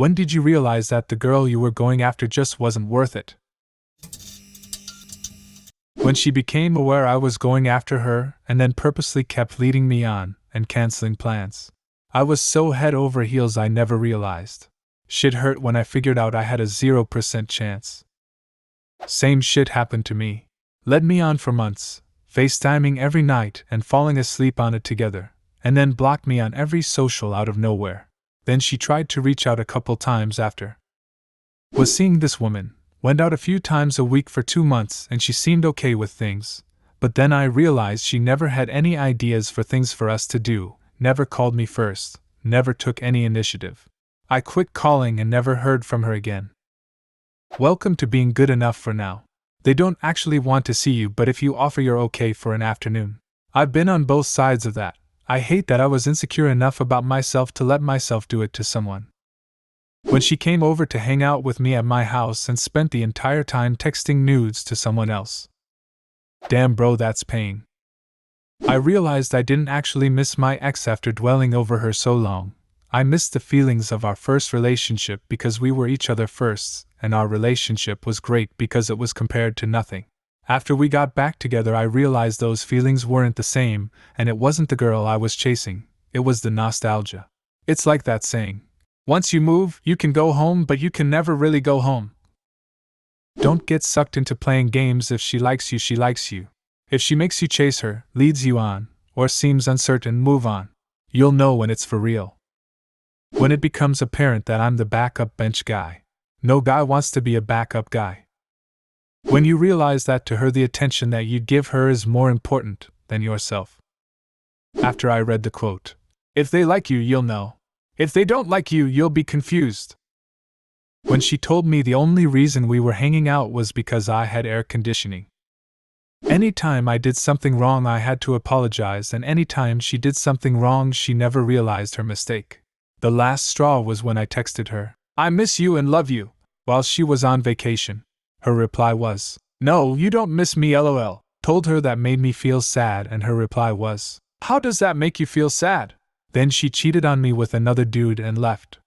When did you realize that the girl you were going after just wasn't worth it? When she became aware I was going after her and then purposely kept leading me on and canceling plans. I was so head over heels I never realized. Shit hurt when I figured out I had a 0% chance. Same shit happened to me. Led me on for months, FaceTiming every night and falling asleep on it together, and then blocked me on every social out of nowhere. Then she tried to reach out a couple times after. Was seeing this woman, went out a few times a week for 2 months and she seemed okay with things, but then I realized she never had any ideas for things for us to do, never called me first, never took any initiative. I quit calling and never heard from her again. Welcome to being good enough for now. They don't actually want to see you, but if you offer you're okay for an afternoon. I've been on both sides of that. I hate that I was insecure enough about myself to let myself do it to someone. When she came over to hang out with me at my house and spent the entire time texting nudes to someone else. Damn bro, that's pain. I realized I didn't actually miss my ex after dwelling over her so long. I missed the feelings of our first relationship because we were each other first, and our relationship was great because it was compared to nothing. After we got back together I realized those feelings weren't the same, and it wasn't the girl I was chasing, it was the nostalgia. It's like that saying, once you move, you can go home but you can never really go home. Don't get sucked into playing games. If she likes you, she likes you. If she makes you chase her, leads you on, or seems uncertain, move on. You'll know when it's for real. When it becomes apparent that I'm the backup bench guy. No guy wants to be a backup guy. When you realize that to her the attention that you give her is more important than yourself. After I read the quote, if they like you, you'll know. If they don't like you, you'll be confused. When she told me the only reason we were hanging out was because I had air conditioning. Anytime I did something wrong I had to apologize, and anytime she did something wrong she never realized her mistake. The last straw was when I texted her, I miss you and love you, while she was on vacation. Her reply was, no, you don't miss me lol. Told her that made me feel sad and her reply was, how does that make you feel sad? Then she cheated on me with another dude and left.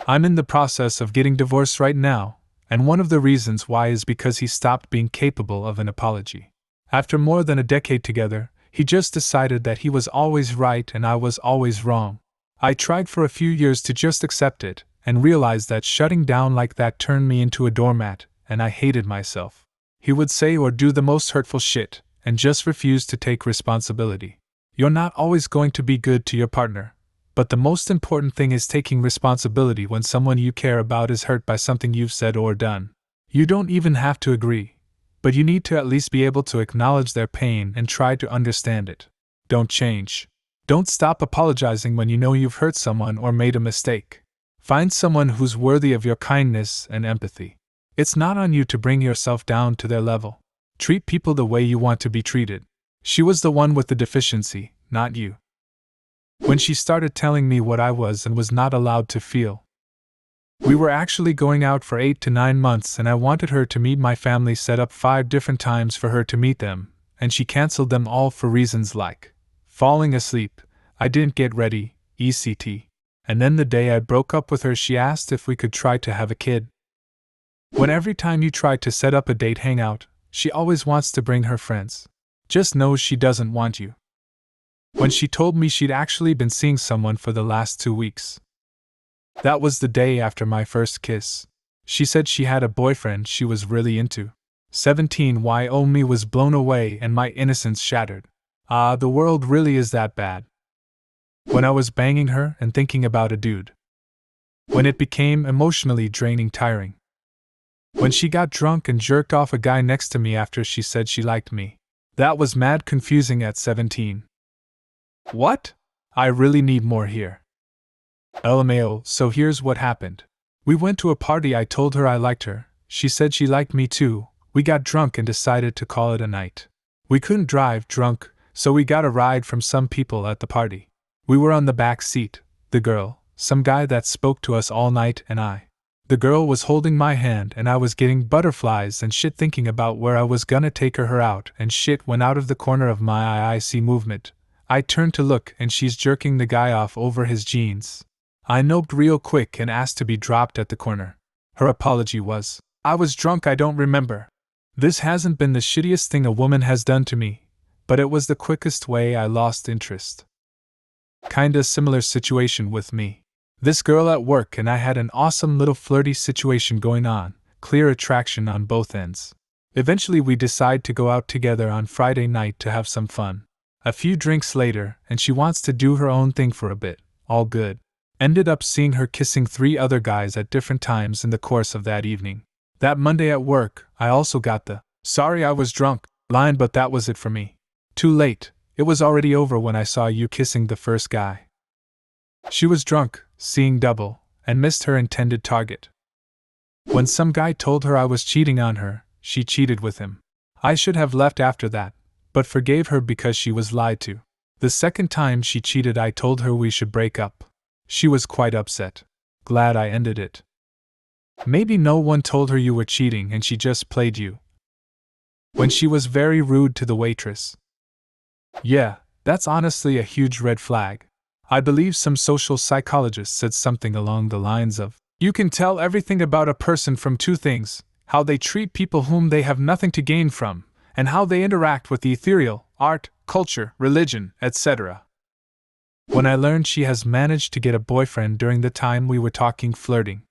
I'm in the process of getting divorced right now, and one of the reasons why is because he stopped being capable of an apology. After more than a decade together, he just decided that he was always right and I was always wrong. I tried for a few years to just accept it, and realized that shutting down like that turned me into a doormat, and I hated myself. He would say or do the most hurtful shit, and just refuse to take responsibility. You're not always going to be good to your partner, but the most important thing is taking responsibility when someone you care about is hurt by something you've said or done. You don't even have to agree, but you need to at least be able to acknowledge their pain and try to understand it. Don't change. Don't stop apologizing when you know you've hurt someone or made a mistake. Find someone who's worthy of your kindness and empathy. It's not on you to bring yourself down to their level. Treat people the way you want to be treated. She was the one with the deficiency, not you. When she started telling me what I was and was not allowed to feel. We were actually going out for 8 to 9 months and I wanted her to meet my family, set up 5 different times for her to meet them, and she canceled them all for reasons like falling asleep, I didn't get ready, etc. And then the day I broke up with her she asked if we could try to have a kid. When every time you try to set up a date hangout, she always wants to bring her friends. Just knows she doesn't want you. When she told me she'd actually been seeing someone for the last 2 weeks. That was the day after my first kiss. She said she had a boyfriend she was really into. 17 YO me was blown away and my innocence shattered. Ah, the world really is that bad. When I was banging her and thinking about a dude. When it became emotionally draining, tiring. When she got drunk and jerked off a guy next to me after she said she liked me. That was mad confusing at 17. What? I really need more here. LMAO, so here's what happened. We went to a party, I told her I liked her, she said she liked me too, we got drunk and decided to call it a night. We couldn't drive drunk, so we got a ride from some people at the party. We were on the back seat, the girl, some guy that spoke to us all night, and I. The girl was holding my hand and I was getting butterflies and shit thinking about where I was gonna take her out, and shit went out of the corner of my eye. I see movement. I turned to look and she's jerking the guy off over his jeans. I noped real quick and asked to be dropped at the corner. Her apology was, "I was drunk, I don't remember." This hasn't been the shittiest thing a woman has done to me, but it was the quickest way I lost interest. Kinda similar situation with me. This girl at work and I had an awesome little flirty situation going on, clear attraction on both ends. Eventually we decide to go out together on Friday night to have some fun. A few drinks later, and she wants to do her own thing for a bit, all good. Ended up seeing her kissing 3 other guys at different times in the course of that evening. That Monday at work, I also got the, "Sorry I was drunk" line, but that was it for me. Too late, it was already over when I saw you kissing the first guy. She was drunk, seeing double, and missed her intended target. When some guy told her I was cheating on her, she cheated with him. I should have left after that, but forgave her because she was lied to. The second time she cheated, I told her we should break up. She was quite upset. Glad I ended it. Maybe no one told her you were cheating and she just played you. When she was very rude to the waitress. Yeah, that's honestly a huge red flag. I believe some social psychologist said something along the lines of, "You can tell everything about a person from 2 things, how they treat people whom they have nothing to gain from, and how they interact with the ethereal, art, culture, religion, etc." When I learned she has managed to get a boyfriend during the time we were talking flirting.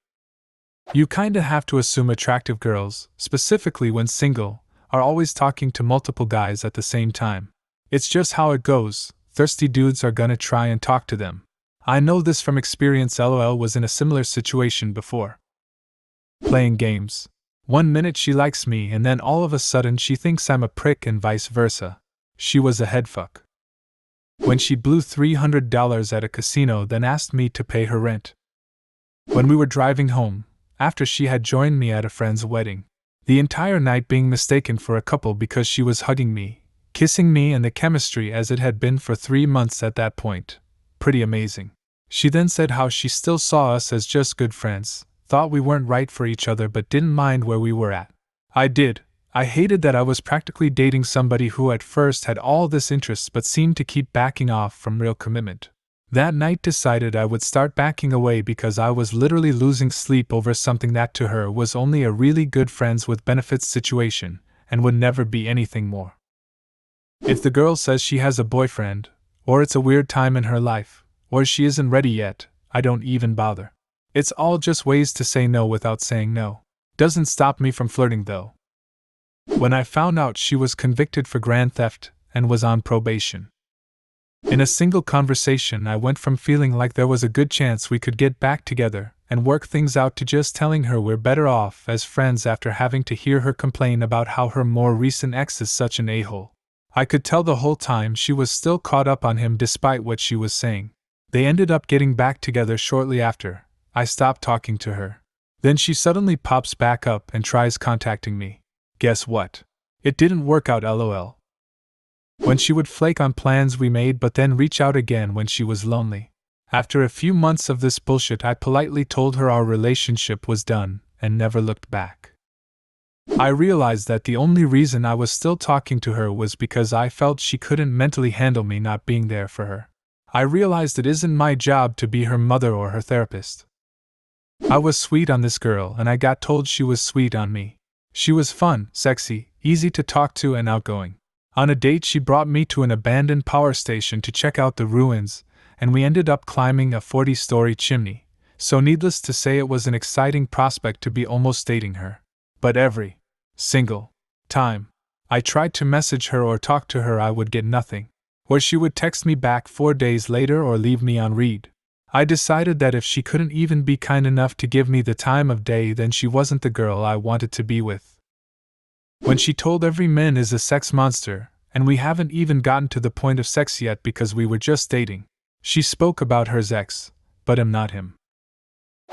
You kinda have to assume attractive girls, specifically when single, are always talking to multiple guys at the same time. It's just how it goes, thirsty dudes are gonna try and talk to them. I know this from experience. LOL was in a similar situation before. Playing games. One minute she likes me and then all of a sudden she thinks I'm a prick and vice versa. She was a headfuck. When she blew $300 at a casino, then asked me to pay her rent. When we were driving home, after she had joined me at a friend's wedding, the entire night being mistaken for a couple because she was hugging me, kissing me, and the chemistry as it had been for 3 months at that point. Pretty amazing. She then said how she still saw us as just good friends, thought we weren't right for each other but didn't mind where we were at. I did. I hated that I was practically dating somebody who at first had all this interest but seemed to keep backing off from real commitment. That night decided I would start backing away because I was literally losing sleep over something that to her was only a really good friends with benefits situation, and would never be anything more. If the girl says she has a boyfriend, or it's a weird time in her life, or she isn't ready yet, I don't even bother. It's all just ways to say no without saying no. Doesn't stop me from flirting though. When I found out she was convicted for grand theft and was on probation. In a single conversation, I went from feeling like there was a good chance we could get back together and work things out to just telling her we're better off as friends after having to hear her complain about how her more recent ex is such an a-hole. I could tell the whole time she was still caught up on him despite what she was saying. They ended up getting back together shortly after. I stopped talking to her. Then she suddenly pops back up and tries contacting me. Guess what? It didn't work out, LOL. When she would flake on plans we made but then reach out again when she was lonely. After a few months of this bullshit, I politely told her our relationship was done and never looked back. I realized that the only reason I was still talking to her was because I felt she couldn't mentally handle me not being there for her. I realized it isn't my job to be her mother or her therapist. I was sweet on this girl and I got told she was sweet on me. She was fun, sexy, easy to talk to and outgoing. On a date she brought me to an abandoned power station to check out the ruins, and we ended up climbing a 40-story chimney, so needless to say it was an exciting prospect to be almost dating her. But every single time I tried to message her or talk to her I would get nothing, or she would text me back 4 days later or leave me on read. I decided that if she couldn't even be kind enough to give me the time of day, then she wasn't the girl I wanted to be with. When she told every man is a sex monster, and we haven't even gotten to the point of sex yet because we were just dating, she spoke about her ex, but I'm not him.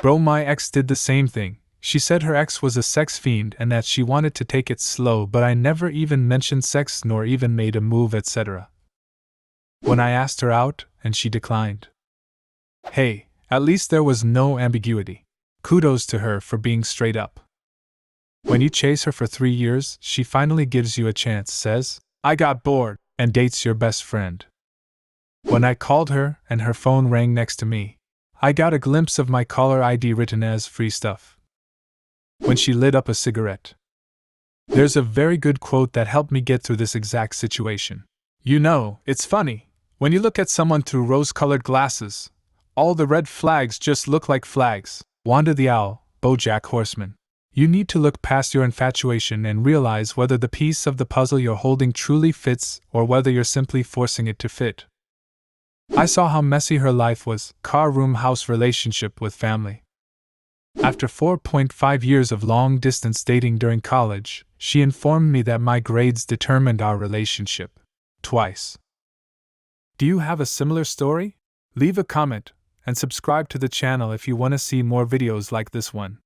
Bro, my ex did the same thing. She said her ex was a sex fiend and that she wanted to take it slow, but I never even mentioned sex nor even made a move, etc. When I asked her out, and she declined. Hey, at least there was no ambiguity. Kudos to her for being straight up. When you chase her for 3 years, she finally gives you a chance, says, "I got bored," and dates your best friend. When I called her and her phone rang next to me, I got a glimpse of my caller ID written as free stuff when she lit up a cigarette. There's a very good quote that helped me get through this exact situation. You know, it's funny. When you look at someone through rose-colored glasses, all the red flags just look like flags. Wanda the Owl, BoJack Horseman. You need to look past your infatuation and realize whether the piece of the puzzle you're holding truly fits or whether you're simply forcing it to fit. I saw how messy her life was, car room house relationship with family. After 4.5 years of long-distance dating during college, she informed me that my grades determined our relationship. Twice. Do you have a similar story? Leave a comment and subscribe to the channel if you want to see more videos like this one.